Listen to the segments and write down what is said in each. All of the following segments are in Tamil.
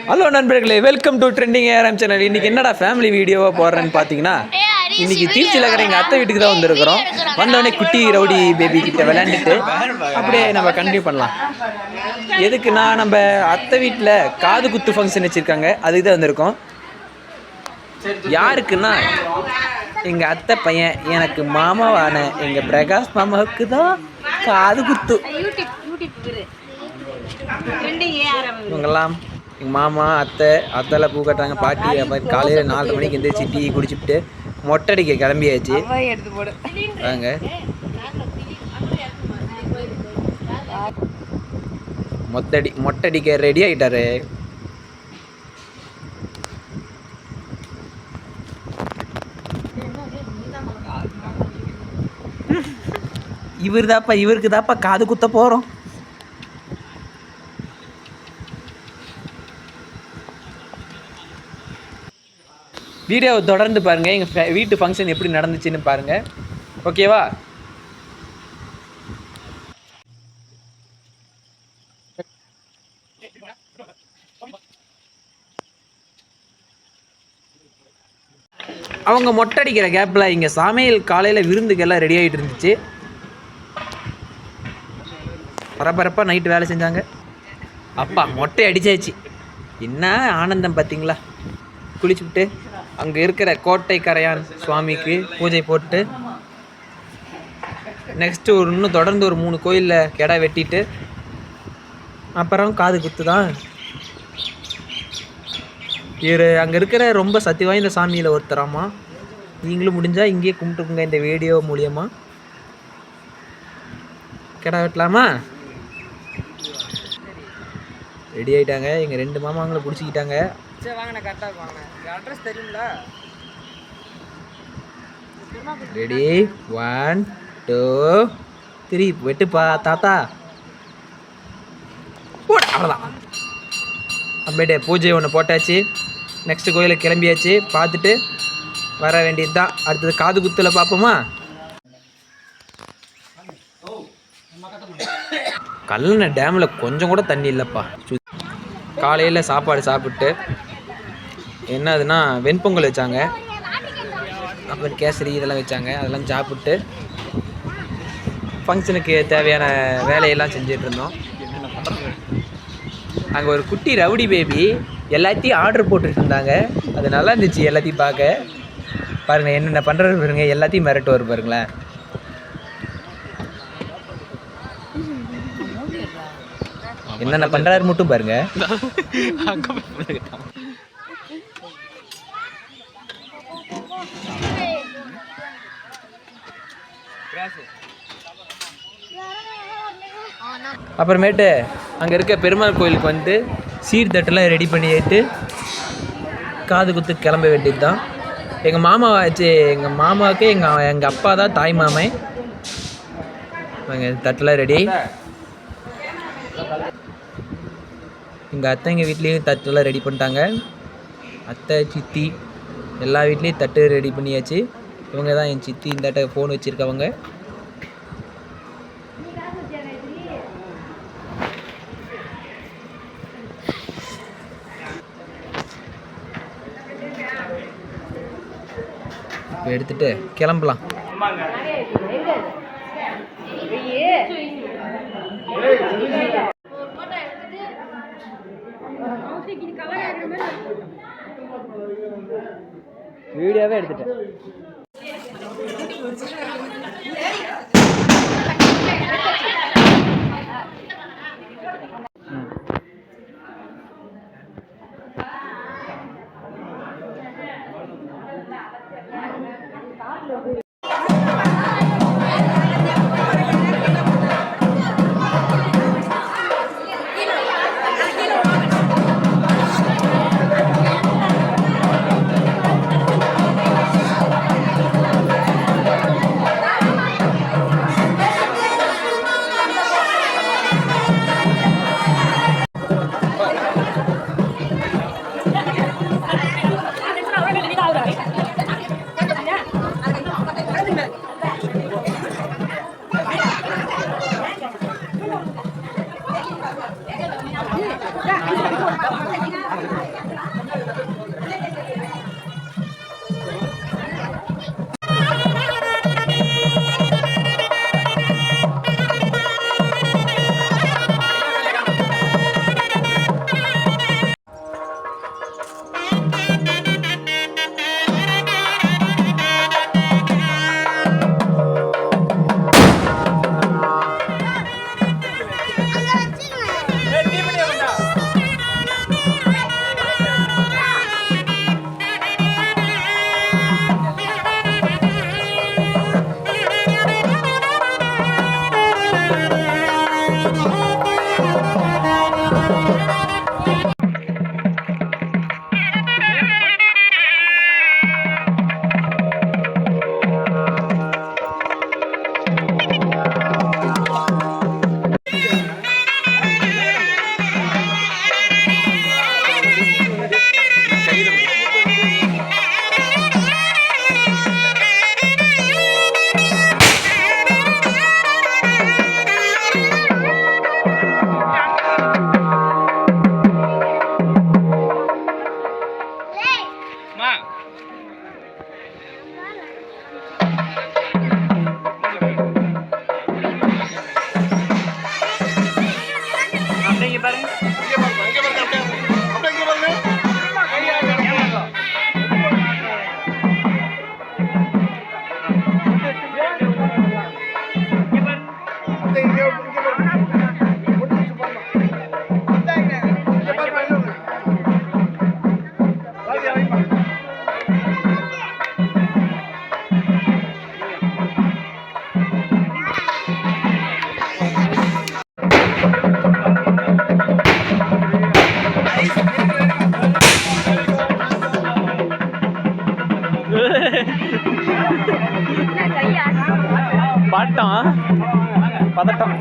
ஹலோ நண்பர்களே, welcome to trending ARM channel. இன்றைக்கி என்னடா ஃபேமிலி வீடியோவாக போடுறேன்னு பார்த்தீங்கன்னா, இன்றைக்கி திருச்சியில் இருக்கிற எங்கள் அத்தை வீட்டுக்கு தான் வந்திருக்கிறோம். வந்தோடனே குட்டி ரவுடி பேபி கிட்ட விளையாண்டுட்டு அப்படியே நம்ம கண்டினியூ பண்ணலாம். எதுக்குன்னா, நம்ம அத்தை வீட்டில் காது குத்து ஃபங்க்ஷன் வச்சுருக்காங்க, அதுக்கு தான் வந்திருக்கோம். யாருக்குன்னா, எங்கள் அத்தை பையன் எனக்கு மாமாவான எங்கள் பிரகாஷ் மாமாவுக்கு தான் காது குத்து. இவங்கெல்லாம் எங்கள் மாமா அத்தைலாம் பூ கட்டுறாங்க. பாட்டி காலையில் 4:30 மணிக்கு எந்திரிச்சு டீ குடிச்சுட்டு மொட்டடிக்க கிளம்பியாச்சு. வாங்க, மொட்டடிக்க ரெடி ஆகிட்டாரு. இவருக்கு தாப்பா காது குத்த போகிறோம். வீடியோவை தொடர்ந்து பாருங்கள். எங்கள் வீட்டு ஃபங்க்ஷன் எப்படி நடந்துச்சுன்னு பாருங்கள், ஓகேவா? அவங்க மொட்டடிக்கிற கேப்பில் இங்கே சமையல் காலையில் விருந்துக்கெல்லாம் ரெடி ஆகிட்டு இருந்துச்சு. பரபரப்பாக நைட்டு வேலை செஞ்சாங்க. அப்பா மொட்டை அடிச்சாச்சு. என்ன ஆனந்தம் பார்த்தீங்களா? குளிச்சுவிட்டு அங்கே இருக்கிற கோட்டை கரையான் சுவாமிக்கு பூஜை போட்டு நெக்ஸ்ட்டு இன்னும் தொடர்ந்து ஒரு 3 கோயிலில் கெடா வெட்டிட்டு அப்புறம் காது குத்து தான். இவர் அங்கே இருக்கிற ரொம்ப சக்தி வாய்ந்த சாமியில் ஒருத்தராமா. நீங்களும் முடிஞ்சால் இங்கேயே கும்பிட்டுக்குங்க. இந்த வீடியோ மூலியமாக கெடா வெட்டலாமா? ரெடி ஆகிட்டாங்க. எங்கள் 2 மாமாங்களை பிடிச்சிக்கிட்டாங்க. சரி வாங்கண்ணா, கரெக்டாக வாங்கண்ணா. அட்ரஸ் தெரியுங்களா? ரெடி, 1 2 3 வெட்டுப்பா தாத்தா. அவ்வளோதான். அப்படியே பூஜை ஒன்று போட்டாச்சு. நெக்ஸ்ட்டு கோயிலுக்கு கிளம்பியாச்சு. பார்த்துட்டு வர வேண்டியது தான். அடுத்தது காது குத்தில் பார்ப்போமா? கல்லணை டேமில் கொஞ்சம் கூட தண்ணி இல்லைப்பா. காலையில் சாப்பாடு சாப்பிட்டு என்னதுன்னா வெண்பொங்கல் வச்சாங்க, அப்புறம் கேசரி இதெல்லாம் வச்சாங்க. அதெல்லாம் சாப்பிட்டு ஃபங்க்ஷனுக்கு தேவையான வேலையெல்லாம் செஞ்சிட்டு இருந்தோம். அங்கே ஒரு குட்டி ரவுடி பேபி எல்லாத்தையும் ஆர்டர் போட்டுட்டு இருந்தாங்க. அது நல்லா இருந்துச்சு எல்லாத்தையும் பார்க்க. பாருங்கள் என்னென்ன பண்ணுறது பாருங்க. எல்லாத்தையும் மிரட்டு வரும் பாருங்களேன். என்னென்ன பண்ணுறாரு மட்டும் பாருங்க. அப்புறமேட்டு அங்கே இருக்க பெருமாள் கோயிலுக்கு வந்து சீர்தட்டெல்லாம் ரெடி பண்ணிட்டு காது குத்து கிளம்ப வேண்டியது தான். எங்கள் மாமாவுக்கு எங்கள் அப்பா தான் தாய் மாமன். தட்டெல்லாம் ரெடி. எங்கள் அத்தைங்க வீட்லேயும் தட்டெல்லாம் ரெடி பண்ணிட்டாங்க. அத்தை சித்தி எல்லா வீட்லேயும் தட்டு ரெடி பண்ணியாச்சு. இவங்க தான் என் சித்தி. இந்த ஃபோன் வச்சுருக்கவங்க. இப்போ எடுத்துகிட்டு கிளம்பலாம். வீடியோவே எடுத்துட்டேன். பாட்டம் பதட்டம்.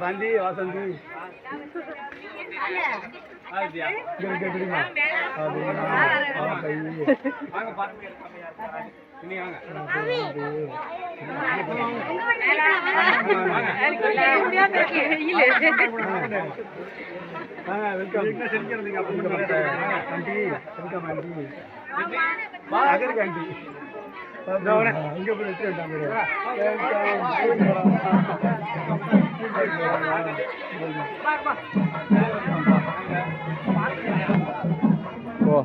சாந்தி வாசந்தி இங்க போய் ஓ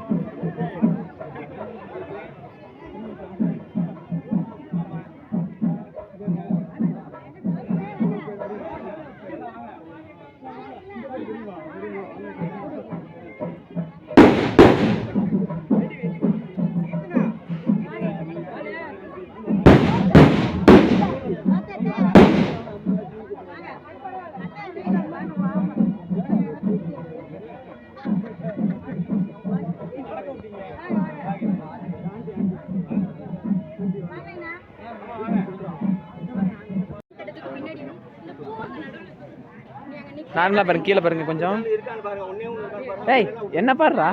நார்மலா பாருங்க, கீழே பாருங்க கொஞ்சம். ஏய் என்ன பாடுறா?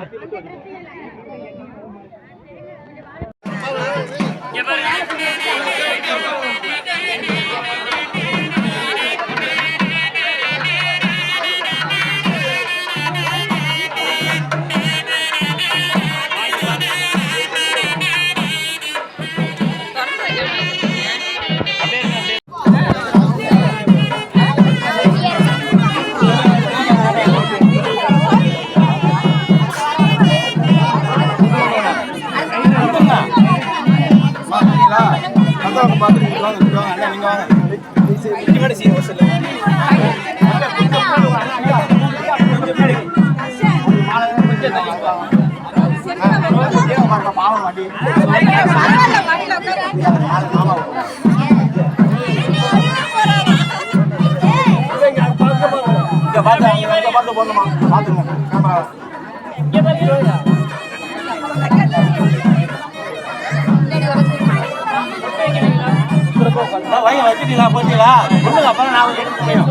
வைங்க வச்சுட்டீங்களா போச்சுங்களா சொல்லுங்க அப்புறம் நான் எடுக்க முடியும்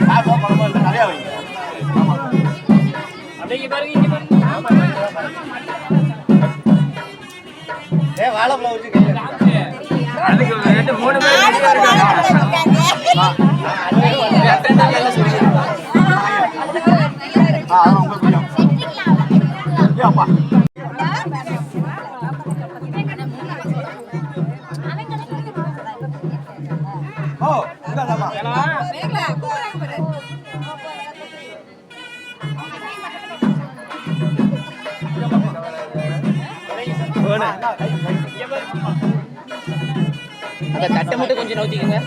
காசோ பணமோ இல்லை நிறையா வைங்க வாழைப்பழம் வச்சு அதுக்கு 2-3 பேர் அப்பா ஓ இந்தாமா அந்த தட்டை மட்டும் கொஞ்சம் நோத்திக்கங்க.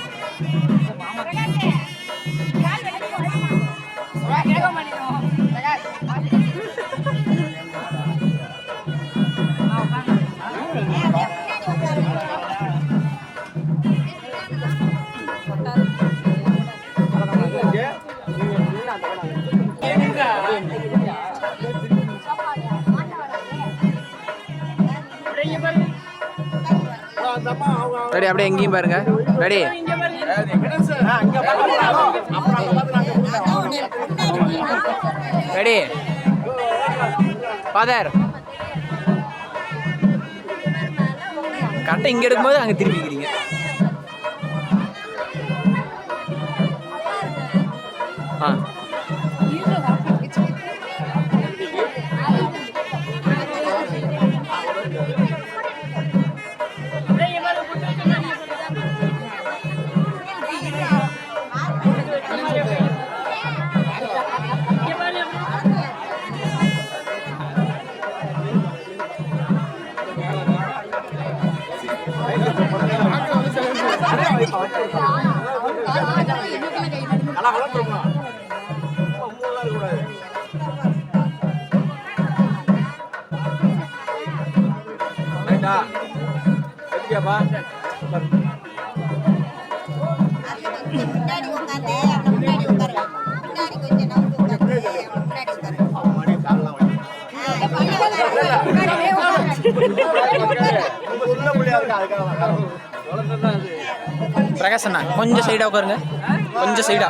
ரெடி அப்படியே எங்கேயும் பாருங்க. ரெடி ரெடி ஃபாதர் கரெக்டாக இங்கே எடுக்கும்போது அங்கே திரும்பிக்கிறீங்க. ஆ முன்னாடி உட்காந்து முன்னாடி உட்காரு முன்னாடி கொஞ்சம் நவுந்து பிரகாஷ் அண்ணா கொஞ்சம் சைடா உட்காருங்க. கொஞ்சம் சைடா.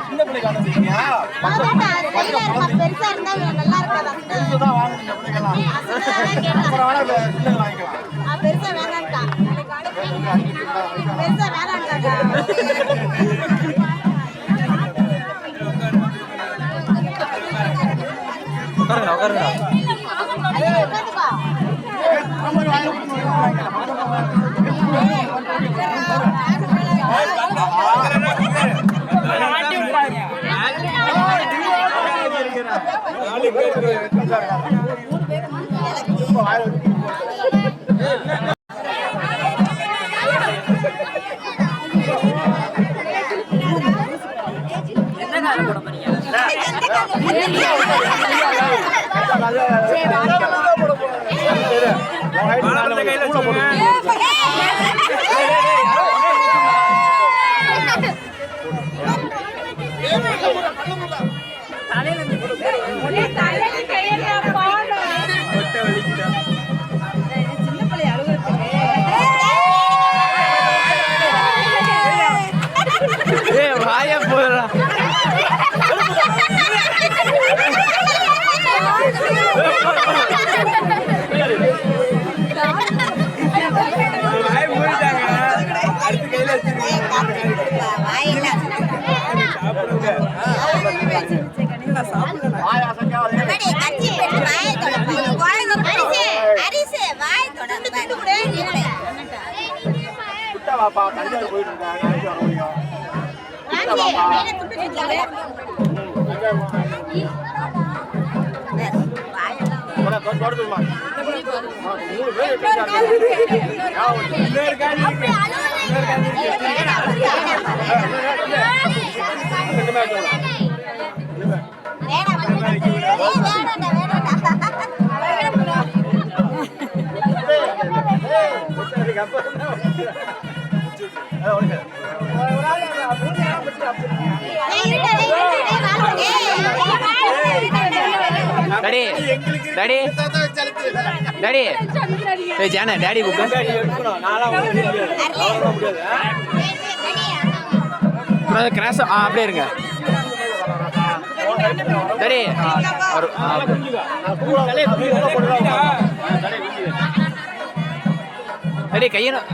சின்ன பிள்ளை காணுங்க பெருசா இருந்தா நல்லா இருக்காது. பெருசா வேணான்டா பெருசா வேணான்டா. உட்காருங்க. Hey, டாடி டாடி டாடி ஏய் ஜானா டாடி கூப்பிடு கிராஸ் அப்படியே இருங்க டாடி டாடி கையணும்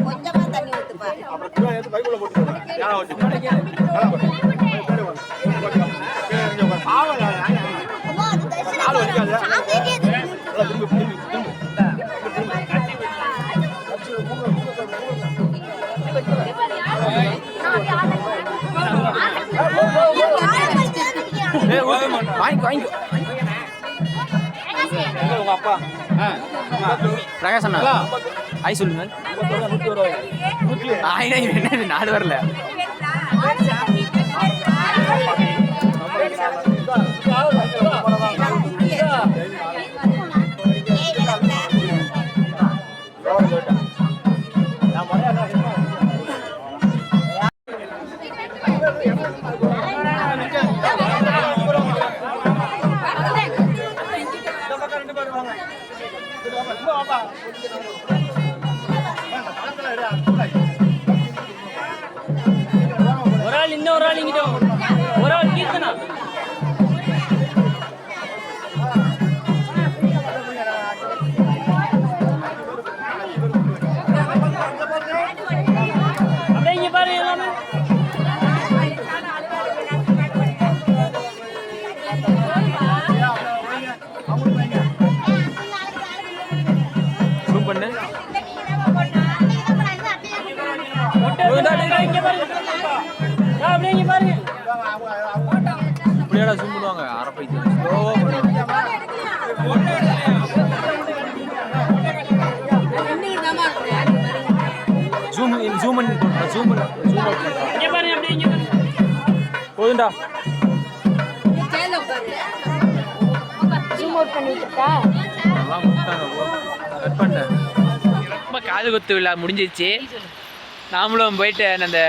கொஞ்சமா தண்ணி ஊத்துப்பா வாங்கிக்கோ உங்க அப்பா பிரகாஷ் அண்ணா ஆய் சொல்லுங்க ஆயினா என்ன 4 வரல ஒரு ஆள் இந்த ஒரு ஆள் இங்கிட்ட ஒரு ஆள் கீர்த்தனா அப்படியே இங்க பாரு எல்லாமே ஜூம் பண்ணு இங்க பாருங்க அப்படியே இங்க பாருங்க இப்படியாடா ஜூம் பண்ணுவாங்க அரப்பைக்கு ஜூம் ஜூம் ஜூம் இங்க பாருங்க அப்படியே இங்க பாருங்க போதுண்டா கட் பண்ணேன் ரொம்ப காது குத்து விழா முடிஞ்சிச்சு நாமளும் போயிட்டு அந்த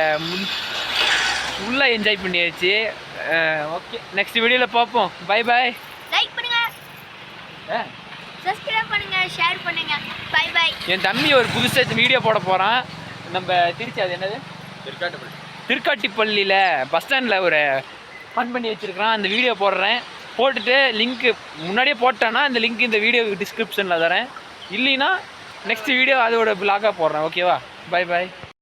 உள்ள என்ஜாய் பண்ணியாச்சு ஓகே நெக்ஸ்ட் வீடியோவில் பார்ப்போம் பை பாய் லைக் பண்ணுங்க சப்ஸ்கிரைப் பண்ணுங்க ஷேர் பண்ணுங்க பை பை என் தம்பி ஒரு புதுசாக வீடியோ போட போகிறான் நம்ம திருச்சி அது என்னது திருக்காட்டிப்பள்ளியில் பஸ் ஸ்டாண்டில் ஒரு ஃபன் பண்ணி வச்சுருக்கிறான் அந்த வீடியோ போடுறேன் போட்டுட்டு லிங்க்கு முன்னாடியே போட்டேன்னா அந்த லிங்க் இந்த வீடியோ டிஸ்கிரிப்ஷனில் தரேன் இல்லைன்னா நெக்ஸ்ட் வீடியோ அதோட பிளாகாக போடுறேன் ஓகேவா பை பாய்